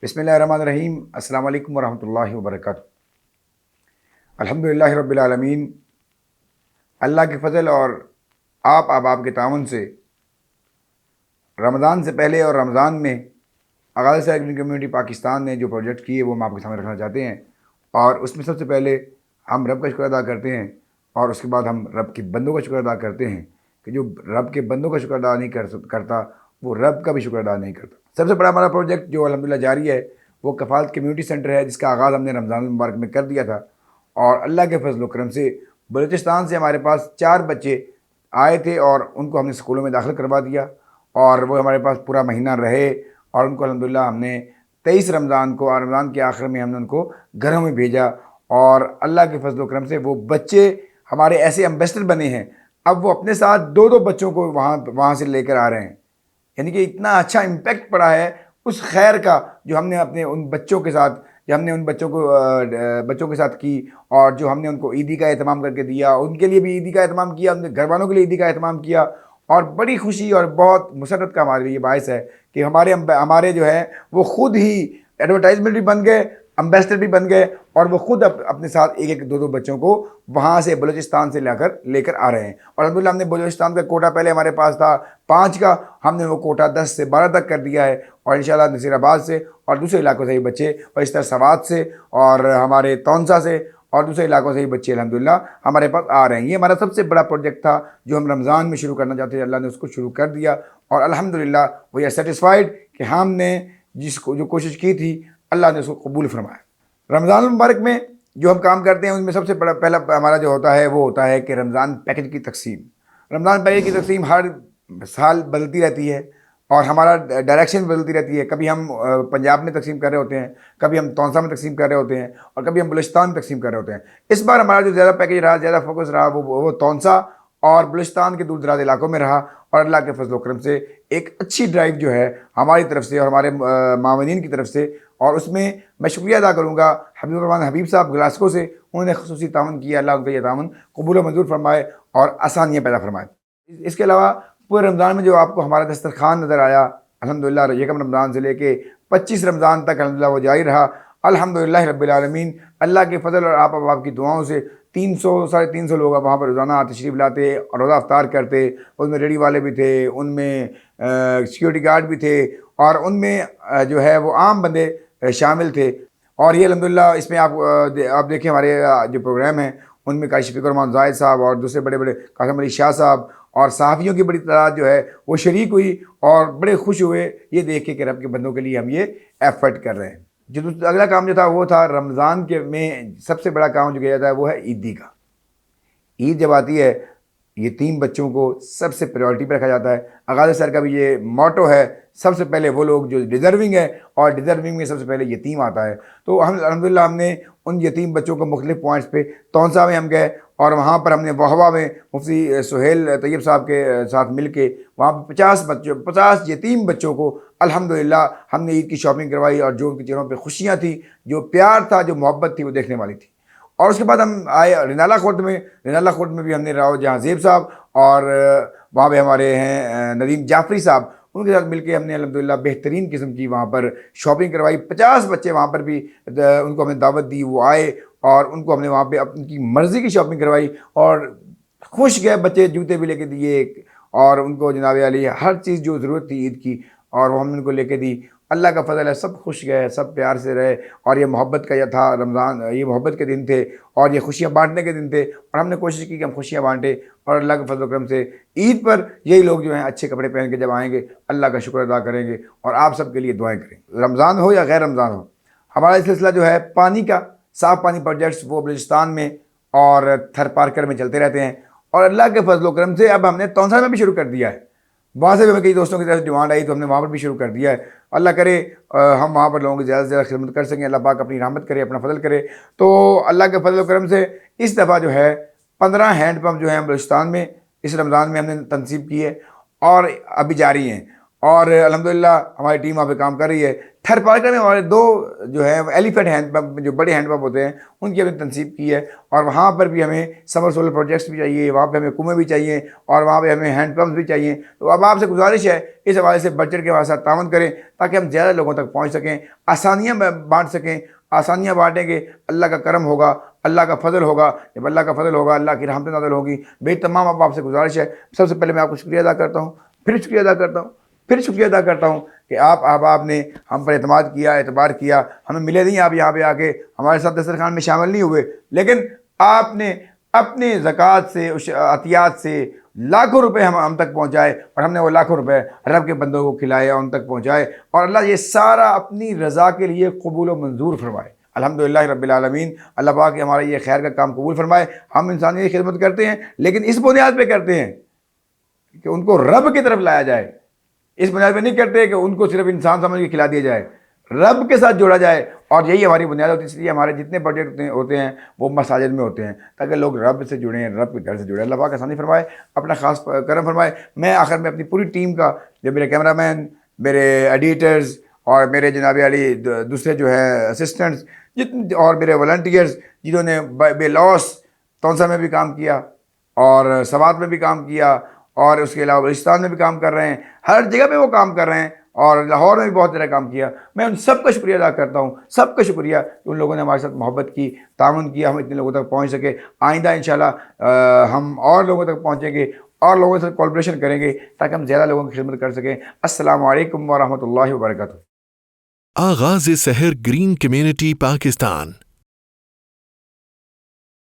بسم اللہ الرحمن الرحیم۔ السلام علیکم ورحمۃ اللہ وبرکاتہ۔ الحمدللہ رب العالمین۔ اللہ کے فضل اور آپ احباب کے تعاون سے رمضان سے پہلے اور رمضان میں آغاز سے کمیونٹی پاکستان نے جو پروجیکٹ کیے وہ ہم آپ کے سامنے رکھنا چاہتے ہیں، اور اس میں سب سے پہلے ہم رب کا شکر ادا کرتے ہیں، اور اس کے بعد ہم رب کے بندوں کا شکر ادا کرتے ہیں کہ جو رب کے بندوں کا شکر ادا نہیں کرتا وہ رب کا بھی شکر ادا نہیں کرتا۔ سب سے بڑا ہمارا پروجیکٹ جو الحمدللہ جاری ہے وہ کفالت کمیونٹی سینٹر ہے، جس کا آغاز ہم نے رمضان المبارک میں کر دیا تھا، اور اللہ کے فضل و کرم سے بلوچستان سے ہمارے پاس 4 بچے آئے تھے اور ان کو ہم نے اسکولوں میں داخل کروا دیا، اور وہ ہمارے پاس پورا مہینہ رہے، اور ان کو الحمدللہ ہم نے 23 رمضان کو، اور رمضان کے آخر میں ہم نے ان کو گھروں میں بھیجا، اور اللہ کے فضل و کرم سے وہ بچے ہمارے ایسے ایمبیسڈر بنے ہیں۔ اب وہ اپنے ساتھ 2 بچوں کو وہاں سے لے کر آ رہے ہیں، یعنی کہ اتنا اچھا امپیکٹ پڑا ہے اس خیر کا جو ہم نے اپنے ان بچوں کے ساتھ، جو ہم نے ان بچوں کے ساتھ کی، اور جو ہم نے ان کو عیدی کا اہتمام کر کے دیا، ان کے لیے بھی عیدی کا اہتمام کیا، ان کے گھر والوں کے لیے عیدی کا اہتمام کیا، اور بڑی خوشی اور بہت مسرت کا ہمارے لیے یہ باعث ہے کہ ہمارے جو ہے وہ خود ہی ایڈورٹائزمنٹ بھی بن گئے، امبیسڈر بھی بن گئے، اور وہ خود اپنے ساتھ 1-2 بچوں کو وہاں سے بلوچستان سے لے کر آ رہے ہیں۔ اور الحمدللہ ہم نے بلوچستان کا کوٹا پہلے ہمارے پاس تھا 5 کا، ہم نے وہ کوٹا 10 سے 12 تک کر دیا ہے، اور انشاءاللہ نصیر آباد سے اور دوسرے علاقوں سے ہی بچے، اور اس طرح سوات سے اور ہمارے تونسا سے اور دوسرے علاقوں سے ہی بچے الحمدللہ ہمارے پاس آ رہے ہیں۔ یہ ہمارا سب سے بڑا پروجیکٹ تھا جو ہم رمضان میں شروع کرنا چاہتے تھے، اللہ نے اس کو شروع کر دیا، اور الحمدللہ وی آر سیٹسفائیڈ کہ ہم نے جو کوشش کی تھی اللہ نے اس کو قبول فرمایا۔ رمضان المبارک میں جو ہم کام کرتے ہیں اس میں سب سے پہلا ہمارا جو ہوتا ہے وہ ہوتا ہے کہ رمضان پیکج کی تقسیم۔ رمضان پیکج کی تقسیم ہر سال بدلتی رہتی ہے، اور ہمارا ڈائریکشن بدلتی رہتی ہے۔ کبھی ہم پنجاب میں تقسیم کر رہے ہوتے ہیں، کبھی ہم تونسا میں تقسیم کر رہے ہوتے ہیں، اور کبھی ہم بلوچستان میں تقسیم کر رہے ہوتے ہیں۔ اس بار ہمارا جو زیادہ پیکج رہا، زیادہ فوکس رہا، وہ تونسا اور بلوچستان کے دور دراز علاقوں میں رہا، اور اللہ کے فضل و کرم سے ایک اچھی ڈرائیو جو ہے ہماری طرف سے اور ہمارے معاونین کی طرف سے، اور اس میں شکریہ ادا کروں گا حبیب الرحمن حبیب صاحب گلاسکو سے، انہوں نے خصوصی تعاون کیا، اللہ ان کا یہ تعاون قبول و منظور فرمائے اور آسانیاں پیدا فرمائے۔ اس کے علاوہ پورے رمضان میں جو آپ کو ہمارا دسترخوان نظر آیا، الحمدللہ یکم رمضان سے لے کے 25 رمضان تک الحمدللہ وہ جاری رہا، الحمدللہ رب العالمین۔ اللہ کے فضل اور آپ کی دعاؤں سے 300-350 لوگ وہاں پر روزانہ تشریف لاتے اور روزہ افطار کرتے۔ ان میں ریڈی والے بھی تھے، ان میں سیکورٹی گارڈ بھی تھے، اور ان میں جو ہے وہ عام بندے شامل تھے۔ اور یہ الحمدللہ اس میں آپ دیکھیں ہمارے جو پروگرام ہیں ان میں قاری شفیق الرحمان زاہد صاحب اور دوسرے بڑے قاسم علی شاہ صاحب اور صحافیوں کی بڑی تعداد جو ہے وہ شریک ہوئی، اور بڑے خوش ہوئے یہ دیکھ کے کہ رب کے بندوں کے لیے ہم یہ ایفرٹ کر رہے ہیں۔ جو اگلا کام جو تھا وہ تھا رمضان کے میں سب سے بڑا کام جو کیا جاتا ہے وہ ہے عیدی کا۔ عید جب آتی ہے یتیم بچوں کو سب سے پریورٹی پہ رکھا جاتا ہے۔ آغاز سر کا بھی یہ موٹو ہے، سب سے پہلے وہ لوگ جو ڈیزرونگ ہے، اور ڈیزرونگ میں سب سے پہلے یتیم آتا ہے۔ تو الحمدللہ ہم نے ان یتیم بچوں کو مختلف پوائنٹس پہ تونسا میں ہم گئے، اور وہاں پر ہم نے وہوا میں مفتی سہیل طیب صاحب کے ساتھ مل کے وہاں 50 یتیم بچوں کو الحمدللہ ہم نے عید کی شاپنگ کروائی، اور جو ان کے چہروں پہ خوشیاں تھیں، جو پیار تھا، جو محبت تھی، وہ دیکھنے والی تھی۔ اور اس کے بعد ہم آئے رینالہ خورد میں بھی ہم نے راؤ جہاں زیب صاحب، اور وہاں پہ ہمارے ہیں ندیم جعفری صاحب، ان کے ساتھ مل کے ہم نے الحمدللہ بہترین قسم کی وہاں پر شاپنگ کروائی۔ 50 بچے وہاں پر بھی ان کو ہم نے دعوت دی، وہ آئے، اور ان کو ہم نے وہاں پہ اپنی کی مرضی کی شاپنگ کروائی، اور خوش گئے بچے، جوتے بھی لے کے دیے، اور ان کو جناب علی ہر چیز جو ضرورت تھی عید کی، اور وہ ہم نے ان کو لے کے دی۔ اللہ کا فضل ہے، سب خوش گئے، سب پیار سے رہے، اور یہ محبت کا یہ تھا رمضان، یہ محبت کے دن تھے، اور یہ خوشیاں بانٹنے کے دن تھے، اور ہم نے کوشش کی کہ ہم خوشیاں بانٹیں، اور اللہ کے فضل و کرم سے عید پر یہی لوگ جو ہیں اچھے کپڑے پہن کے جب آئیں گے اللہ کا شکر ادا کریں گے، اور آپ سب کے لیے دعائیں کریں گے۔ رمضان ہو یا غیر رمضان ہو، ہمارا یہ سلسلہ جو ہے پانی کا، صاف پانی پروجیکٹس وہ بلوچستان میں اور تھر پارکر میں چلتے رہتے ہیں، اور اللہ کے فضل و کرم سے اب ہم نے تونسا میں بھی شروع کر دیا ہے۔ وہاں سے بھی ہمیں کئی دوستوں کی طرف سے ڈیمانڈ آئی تو ہم نے وہاں پر بھی شروع کر دیا ہے۔ اللہ کرے ہم وہاں پر لوگوں کی زیادہ سے زیادہ خدمت کر سکیں، اللہ پاک اپنی رحمت کرے، اپنا فضل کرے۔ تو اللہ کے فضل و کرم سے اس دفعہ جو ہے 15 ہینڈ پمپ جو ہیں بلوچستان میں اس رمضان میں ہم نے تنصیب کی ہے، اور ابھی جاری ہیں، اور الحمدللہ ہماری ٹیم وہاں پہ کام کر رہی ہے. تھر پارکر میں ہمارے 2 جو ہے ایلیفینٹ ہینڈ پمپ، جو بڑے ہینڈ پمپ ہوتے ہیں، ان کی ہم نے تنصیب کی ہے. اور وہاں پر بھی ہمیں سمر سولر پروجیکٹس بھی چاہیے، وہاں پہ ہمیں کنویں بھی چاہیے، اور وہاں پہ ہمیں ہینڈ پمپس بھی چاہیے. تو اب آپ سے گزارش ہے اس حوالے سے بجٹ کے ساتھ تعاون کریں تاکہ ہم زیادہ لوگوں تک پہنچ سکیں، آسانیاں بانٹ سکیں. آسانیاں بانٹیں گے، اللہ کا کرم ہوگا، اللہ کا فضل ہوگا. جب اللہ کا فضل ہوگا، اللہ کی رحمت نازل ہوگی. بھئی تمام اب آپ سے گزارش ہے، سب سے پہلے میں آپ کو شکریہ ادا کرتا ہوں، پھر شکریہ ادا کرتا ہوں، پھر شکریہ ادا کرتا ہوں کہ آپ احباب نے ہم پر اعتماد کیا، اعتبار کیا. ہمیں ملے نہیں آپ یہاں پہ آ کے ہمارے ساتھ دسترخوان میں شامل نہیں ہوئے، لیکن آپ نے اپنے زکوٰۃ سے، عطیات سے لاکھوں روپے ہم تک پہنچائے، اور ہم نے وہ لاکھوں روپے رب کے بندوں کو کھلائے اور ان تک پہنچائے. اور اللہ یہ سارا اپنی رضا کے لیے قبول و منظور فرمائے. الحمدللہ رب العالمین. اللہ پاک ہمارا یہ خیر کا کام قبول فرمائے. ہم انسانیت کی خدمت کرتے ہیں، لیکن اس بنیاد پہ کرتے ہیں کہ ان کو رب کی طرف لایا جائے. اس بنیاد پہ نہیں کرتے کہ ان کو صرف انسان سمجھ کے کھلا دیا جائے، رب کے ساتھ جوڑا جائے. اور یہی ہماری بنیاد ہوتی ہے. اس لیے ہمارے جتنے پروجیکٹ ہوتے ہیں وہ مساجد میں ہوتے ہیں، تاکہ لوگ رب سے جڑیں، رب کے گھر سے جڑیں. اللہ پاک آسانی فرمائے، اپنا خاص کرم فرمائے. میں آخر میں اپنی پوری ٹیم کا، جو میرے کیمرہ مین، میرے ایڈیٹرز، اور میرے جناب علی دوسرے جو ہے اسسٹنٹس، اور میرے والنٹیئرز جنہوں نے بے لوس تونسا میں بھی کام کیا، اور سوات میں بھی کام کیا، اور اس کے علاوہ بلوچستان میں بھی کام کر رہے ہیں، ہر جگہ پہ وہ کام کر رہے ہیں، اور لاہور میں بھی بہت طرح کام کیا. میں ان سب کا شکریہ ادا کرتا ہوں، سب کا شکریہ کہ ان لوگوں نے ہمارے ساتھ محبت کی، تعاون کیا، ہم اتنے لوگوں تک پہنچ سکے. آئندہ انشاءاللہ ہم اور لوگوں تک پہنچیں گے، اور لوگوں سے کولیبریشن کریں گے تاکہ ہم زیادہ لوگوں کی خدمت کر سکیں. السلام علیکم ورحمۃ اللہ وبرکاتہ. آغاز سحر گرین کمیونٹی پاکستان.